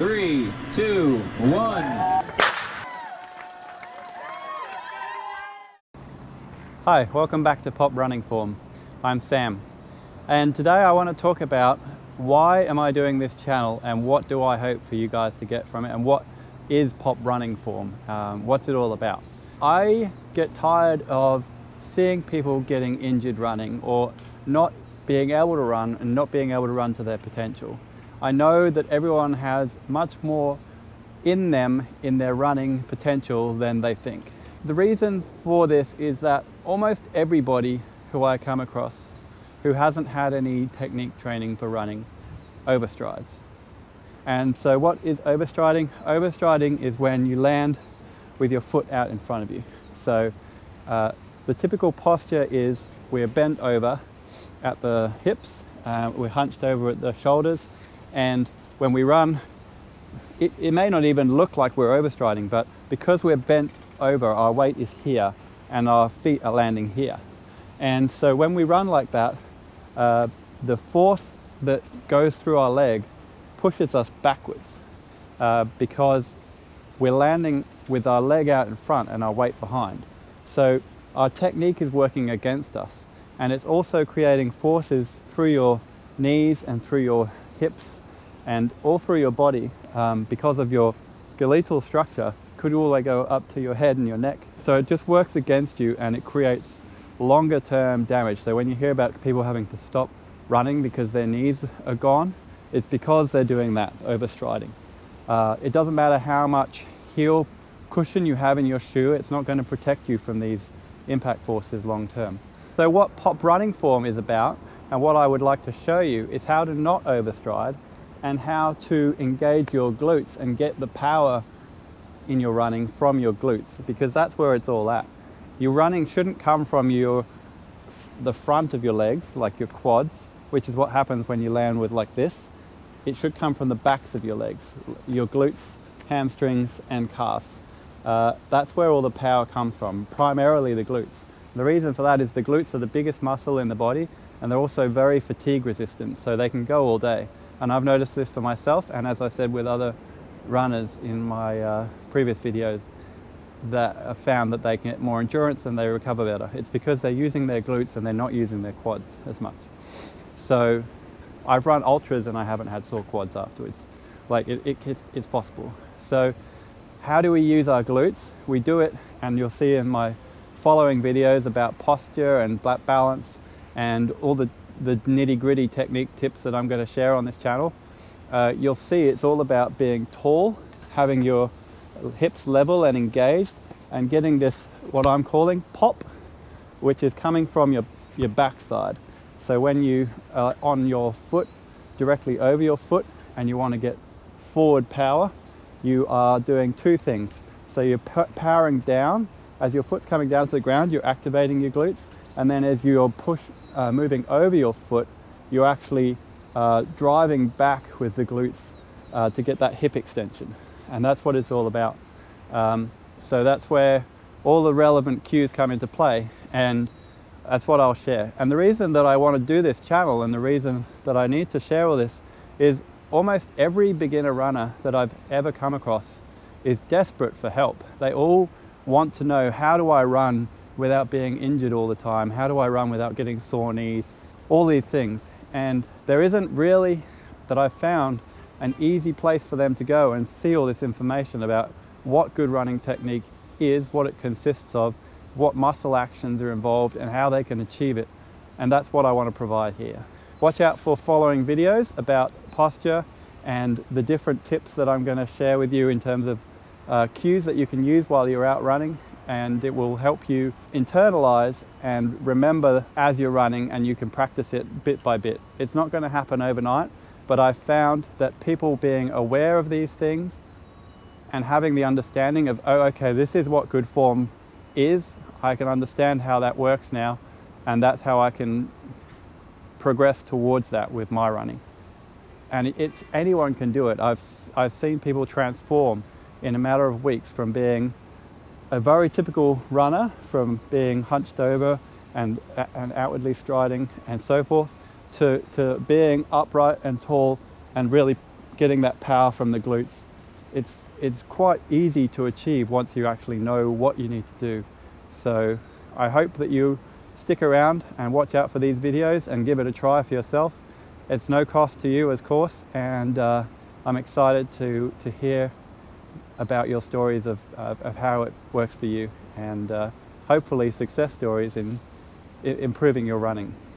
3, 2, 1. Hi, welcome back to Pop Running Form. I'm Sam, and today I want to talk about why am I doing this channel and what do I hope for you guys to get from it, and what is Pop Running Form, what's it all about. I get tired of seeing people getting injured running or not being able to run and not being able to run to their potential. I know that everyone has much more in them in their running potential than they think. The reason for this is that almost everybody who I come across who hasn't had any technique training for running overstrides. And so what is overstriding? Overstriding is when you land with your foot out in front of you. So the typical posture is we're bent over at the hips, we're hunched over at the shoulders, and when we run, it may not even look like we're overstriding, but because we're bent over, our weight is here and our feet are landing here. And so when we run like that, the force that goes through our leg pushes us backwards because we're landing with our leg out in front and our weight behind. So our technique is working against us, and it's also creating forces through your knees and through your hips and all through your body because of your skeletal structure. Could all the way go up to your head and your neck. So it just works against you and it creates longer term damage. So when you hear about people having to stop running because their knees are gone, it's because they're doing that, overstriding. It doesn't matter how much heel cushion you have in your shoe, it's not going to protect you from these impact forces long term. So what Pop Running Form is about, and what I would like to show you, is how to not overstride and how to engage your glutes and get the power in your running from your glutes, because that's where it's all at. Your running shouldn't come from the front of your legs, like your quads, which is what happens when you land with like this. It should come from the backs of your legs, your glutes, hamstrings and calves. That's where all the power comes from, primarily the glutes. The reason for that is the glutes are the biggest muscle in the body, and they're also very fatigue resistant, so they can go all day. And I've noticed this for myself, and as I said with other runners in my previous videos, that have found that they can get more endurance and they recover better. It's because they're using their glutes and they're not using their quads as much. So I've run ultras and I haven't had sore quads afterwards. Like it's possible. So how do we use our glutes? We do it, and you'll see in my following videos about posture and balance and all the nitty-gritty technique tips that I'm going to share on this channel. You'll see it's all about being tall, having your hips level and engaged, and getting this, what I'm calling pop, which is coming from your backside. So when you are on your foot, directly over your foot, and you want to get forward power, you are doing two things. So you're powering down. As your foot's coming down to the ground, you're activating your glutes, and then as you're moving over your foot, you're actually driving back with the glutes to get that hip extension. And that's what it's all about. So that's where all the relevant cues come into play, and that's what I'll share. And the reason that I want to do this channel, and the reason that I need to share all this, is almost every beginner runner that I've ever come across is desperate for help. They all want to know, how do I run without being injured all the time? How do I run without getting sore knees? All these things. And there isn't really, that I've found, an easy place for them to go and see all this information about what good running technique is, what it consists of, what muscle actions are involved, and how they can achieve it. And that's what I want to provide here. Watch out for following videos about posture and the different tips that I'm going to share with you in terms of cues that you can use while you're out running, and it will help you internalize and remember as you're running, and you can practice it bit by bit. It's not going to happen overnight, but I've found that people being aware of these things and having the understanding of, oh, okay, this is what good form is, I can understand how that works now, and that's how I can progress towards that with my running. And anyone can do it. I've seen people transform in a matter of weeks from being a very typical runner, from being hunched over and outwardly striding and so forth, to being upright and tall and really getting that power from the glutes, it's quite easy to achieve once you actually know what you need to do. So I hope that you stick around and watch out for these videos and give it a try for yourself. It's no cost to you, of course, and I'm excited to hear about your stories of how it works for you, and hopefully success stories in improving your running.